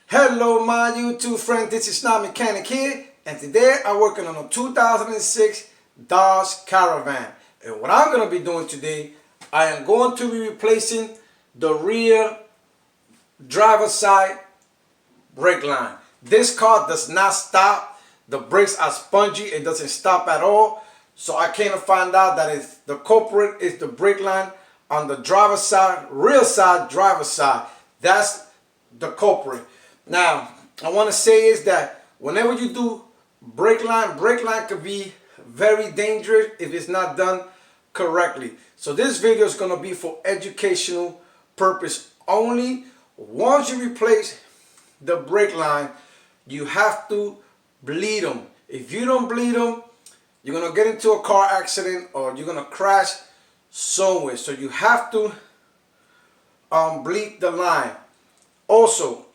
Hello my YouTube friend, this is Not Mechanic here, and today I'm working on a 2006 Doge Caravan. And what I'm going to be doing today, I am going to be replacing the rear driver's side brake line. This car does not stop. The brakes are spongy, it doesn't stop at all. So I came to find out that the culprit is the brake line on the driver's side, rear side, driver's side. That's the culprit. Now, I want to say is that whenever you do brake line could be very dangerous if it's not done correctly. So this video is going to be for educational purpose only. Once you replace the brake line, you have to bleed them. If you don't bleed them, you're going to get into a car accident or you're going to crash somewhere. So you have to bleed the line. Also,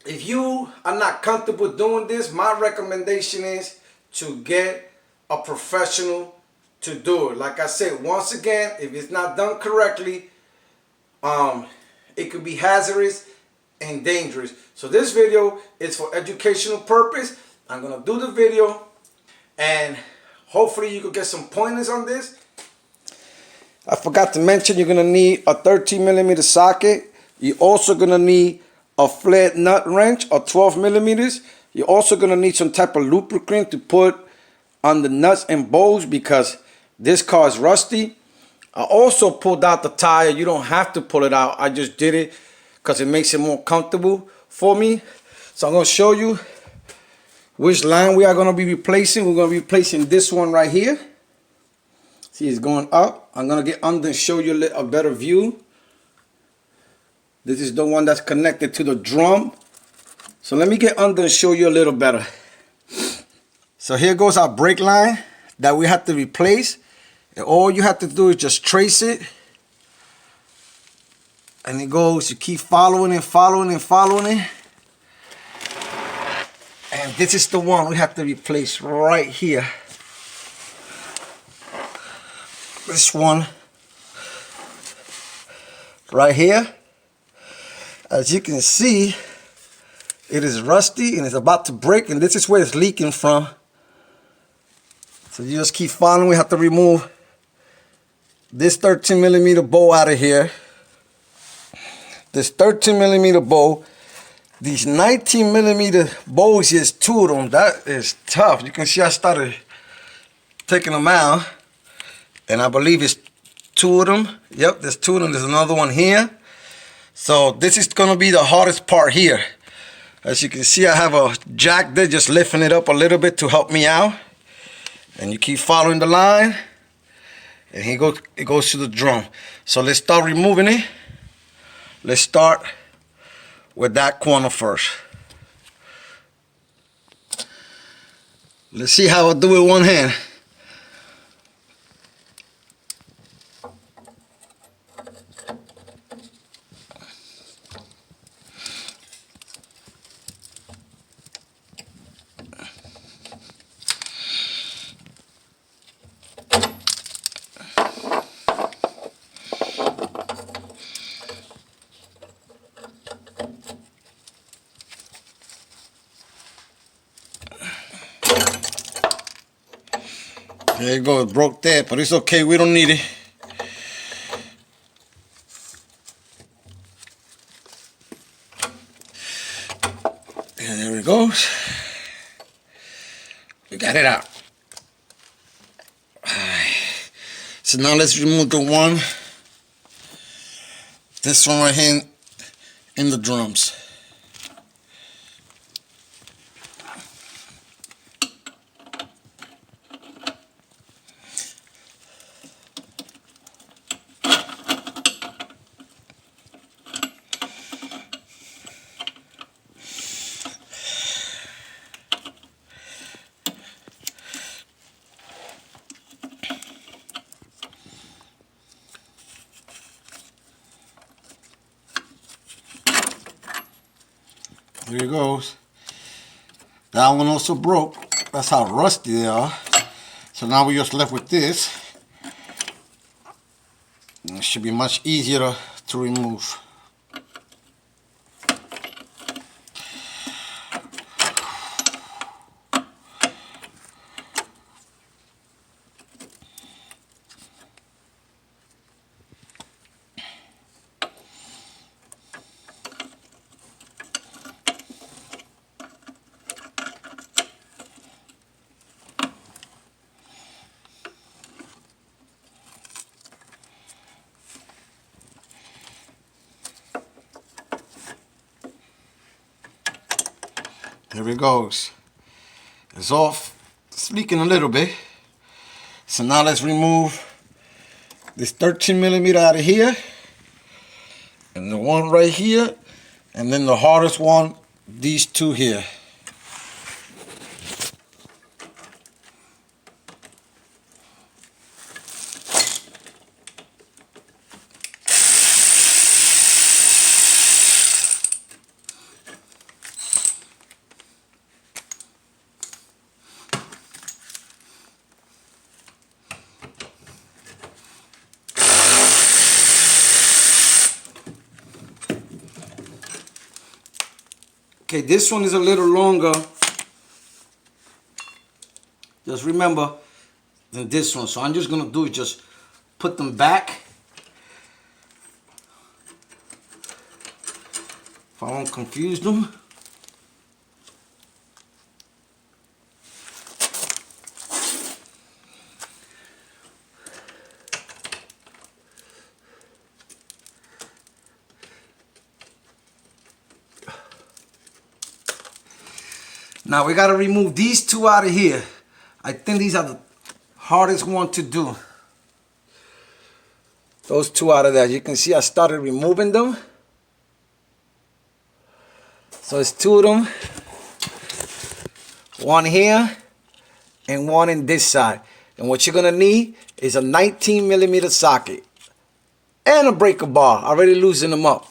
if you are not comfortable doing this, my recommendation is to get a professional to do it. Like I said, once again, if it's not done correctly, it could be hazardous and dangerous. So this video is for educational purpose. I'm going to do the video and hopefully you could get some pointers on this. I forgot to mention you're going to need a 13mm socket. You're also going to need a flat nut wrench or 12 millimeters. You're also going to need some type of lubricant to put on the nuts and bolts because this car is rusty. I also pulled out the tire. You don't have to pull it out. I just did it because it makes it more comfortable for me. So I'm going to show you which line we are going to be replacing. We're going to be replacing this one right here. See, it's going up. I'm going to get under and show you a better view. This is the one that's connected to the drum. So let me get under and show you a little better. So here goes our brake line that we have to replace. And all you have to do is just trace it. And it goes, you keep following and following and following it. And this is the one we have to replace right here. This one right here. As you can see, it is rusty and it's about to break, and this is where it's leaking from. So you just keep following. We have to remove this 13mm bowl out of here. This 13mm bowl. These 19mm bowls, is two of them. That is tough. You can see I started taking them out, and I believe it's two of them. Yep, there's two of them. There's another one here. So this is going to be the hardest part here. As you can see, I have a jack there just lifting it up a little bit to help me out. And you keep following the line. And it goes to the drum. So let's start removing it. Let's start with that corner first. Let's see how I do it with one hand. There you go, it broke that, but it's okay, we don't need it. And there it goes. We got it out. Alright. So now let's remove the one. This one right here in the drums. There it goes. That one also broke. That's how rusty they are. So now we're just left with this. And it should be much easier to remove. Here it goes. It's off. It's leaking a little bit. So now let's remove this 13 millimeter out of here. And the one right here. And then the hardest one, these two here. Okay, this one is a little longer, just remember, than this one. So I'm just gonna do is just put them back. If I don't confuse them. Now we gotta remove these two out of here. I think these are the hardest one to do. Those two out of there. You can see I started removing them. So it's two of them. One here and one in this side. And what you're gonna need is a 19 millimeter socket and a breaker bar. Already loosened them up.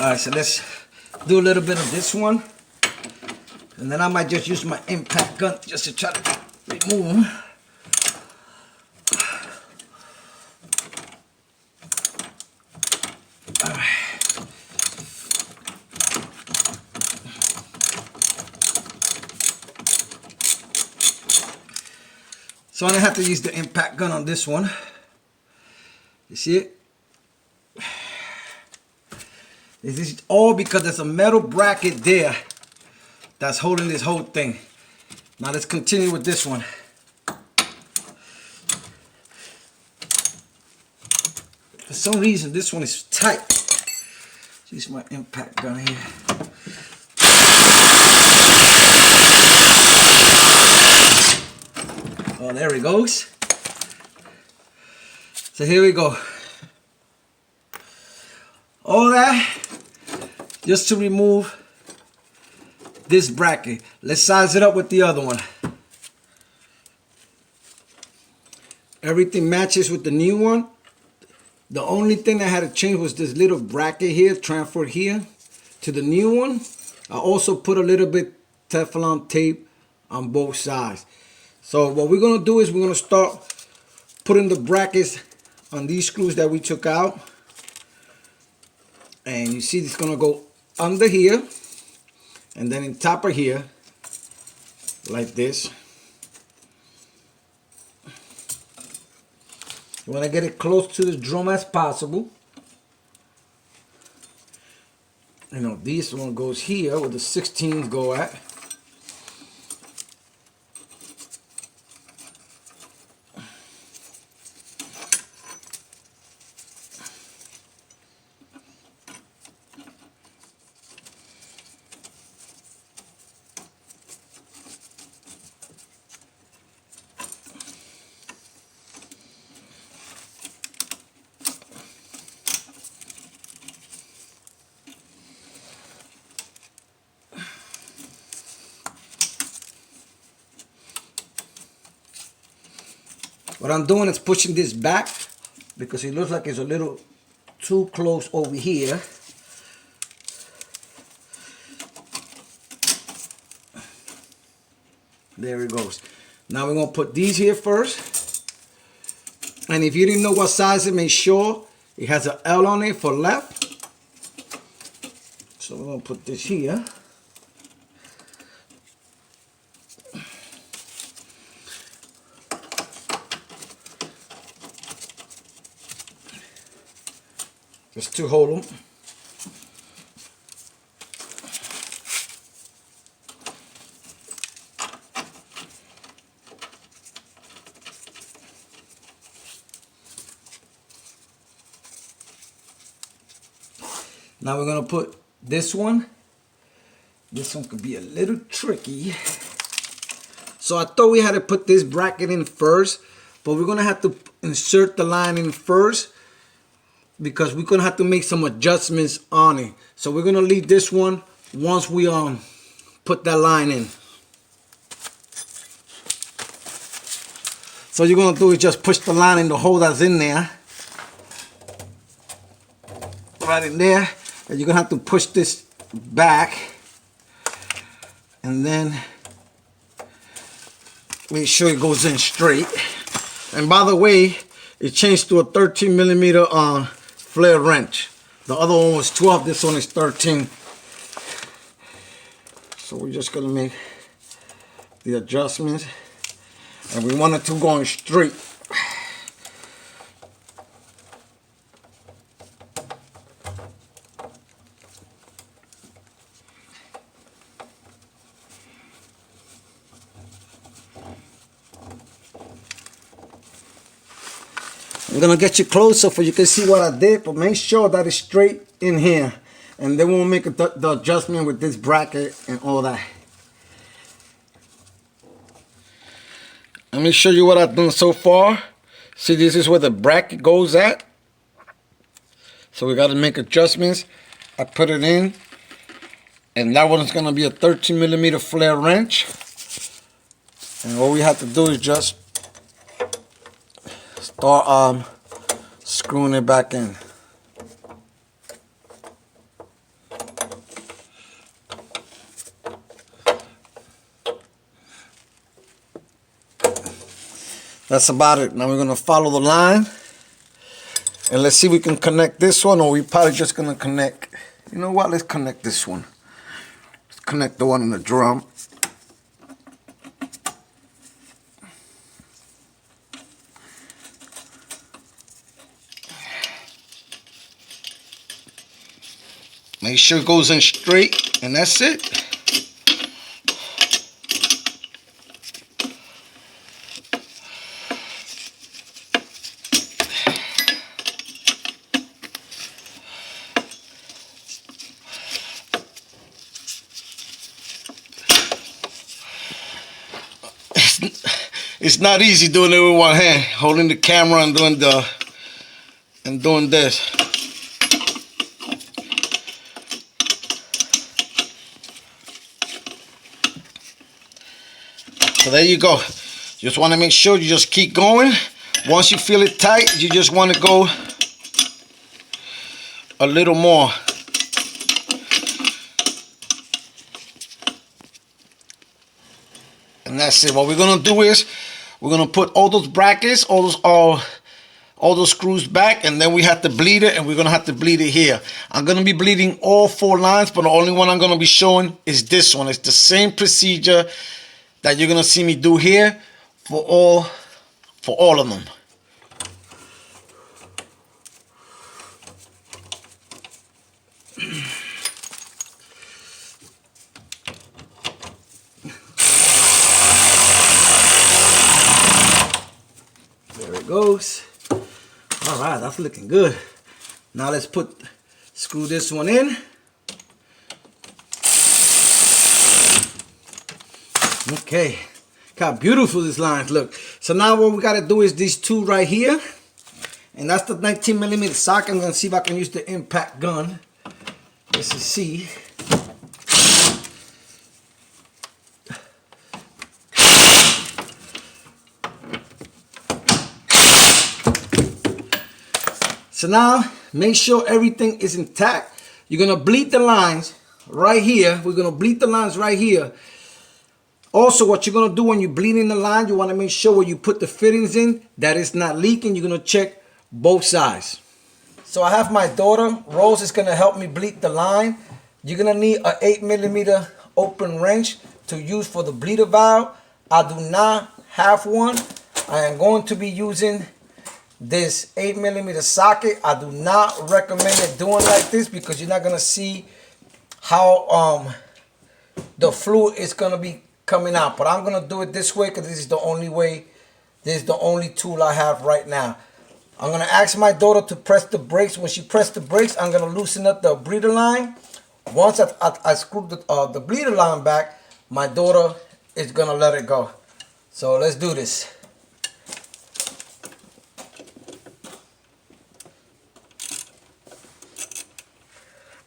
Alright, so let's do a little bit of this one. And then I might just use my impact gun just to try to remove them. Alright. So I'm going to have to use the impact gun on this one. You see it? This is all because there's a metal bracket there that's holding this whole thing. Now let's continue with this one. For some reason this one is tight. Use my impact gun here. Oh, there it goes. So here we go. All that just to remove this bracket. Let's size it up with the other one. Everything matches with the new one. The only thing I had to change was this little bracket here, transferred here to the new one. I also put a little bit Teflon tape on both sides. So what we're gonna do is we're gonna start putting the brackets on these screws that we took out. And you see it's gonna go under here and then in top of here like this. You want to get it close to the drum as possible. You know, this one goes here where the 16s go at. What I'm doing is pushing this back because it looks like it's a little too close over here. There it goes. Now we're going to put these here first. And if you didn't know what size it, make sure it has an L on it for left. So we're going to put this here. Just to hold them. Now we're gonna put this one. This one could be a little tricky. So I thought we had to put this bracket in first, but we're gonna have to insert the line in first because we're gonna have to make some adjustments on it. So we're gonna leave this one once we put that line in. So you're gonna do is just push the line in the hole that's in there. Right in there. And you're gonna have to push this back. And then make sure it goes in straight. And by the way, it changed to a 13 millimeter flare wrench. The other one was 12, this one is 13. So we're just gonna make the adjustments. And we want it to go in straight. I'm gonna get you closer so you can see what I did, but make sure that it's straight in here. And then we'll make the adjustment with this bracket and all that. Let me show you what I've done so far. See, this is where the bracket goes at. So we gotta make adjustments. I put it in. And that one's gonna be a 13 millimeter flare wrench. And all we have to do is just start screwing it back in. That's about it. Now we're gonna follow the line. And let's see if we can connect this one, or we probably just gonna connect. You know what? Let's connect this one. Let's connect the one in the drum. Make sure it goes in straight, and that's it. It's not easy doing it with one hand, holding the camera and doing this. So there you go. Just want to make sure you just keep going. Once you feel it tight, you just want to go a little more. And that's it. What we're gonna do is we're gonna put all those brackets, all those screws back, and then we have to bleed it, and we're gonna have to bleed it here. I'm gonna be bleeding all 4 lines, but the only one I'm gonna be showing is this one. It's the same procedure that you're gonna see me do here for all of them. There it goes. All right, that's looking good. Now let's screw this one in. Okay, look how beautiful these lines look. So now what we gotta do is these 2 right here. And that's the 19 millimeter socket. I'm gonna see if I can use the impact gun. Let's see. So now, make sure everything is intact. You're gonna bleed the lines right here. We're gonna bleed the lines right here. Also, what you're gonna do when you're bleeding the line, you wanna make sure where you put the fittings in, that it's not leaking. You're gonna check both sides. So I have my daughter, Rose, is gonna help me bleed the line. You're gonna need an 8 millimeter open wrench to use for the bleeder valve. I do not have one. I am going to be using this 8 millimeter socket. I do not recommend it doing like this because you're not gonna see how the fluid is gonna be coming out. But I'm gonna do it this way because this is the only way. This is the only tool I have right now. I'm going to ask my daughter to press the brakes. When she presses the brakes, I'm going to loosen up the bleeder line. Once I screw the bleeder line back, my daughter is going to let it go. So let's do this.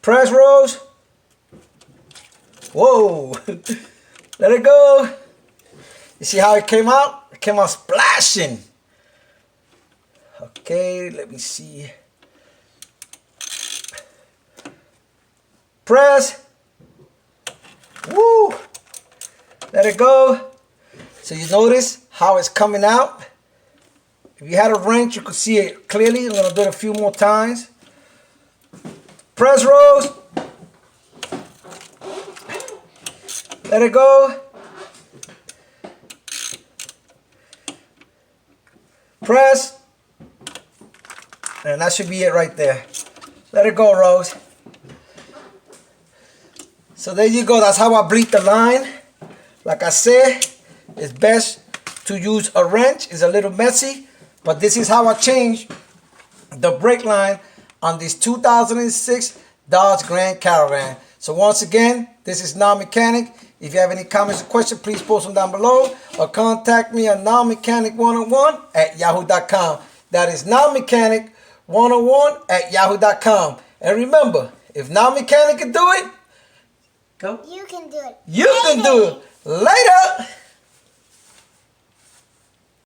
Press, Rose. Whoa. Let it go. You see how it came out? It came out splashing. Okay, let me see. Press. Woo. Let it go. So you notice how it's coming out. If you had a wrench, you could see it clearly. I'm going to do it a few more times. Press, Rose. Let it go. Press. And that should be it right there. Let it go, Rose. So there you go. That's how I bleed the line. Like I said, it's best to use a wrench. It's a little messy, but this is how I change the brake line on this 2006 Dodge Grand Caravan. So once again, this is Now Mechanic. If you have any comments or questions, please post them down below or contact me on nowmechanic101@yahoo.com. That is nowmechanic101@yahoo.com. And remember, if Now Mechanic can do it, You can do it. You can do it. Later.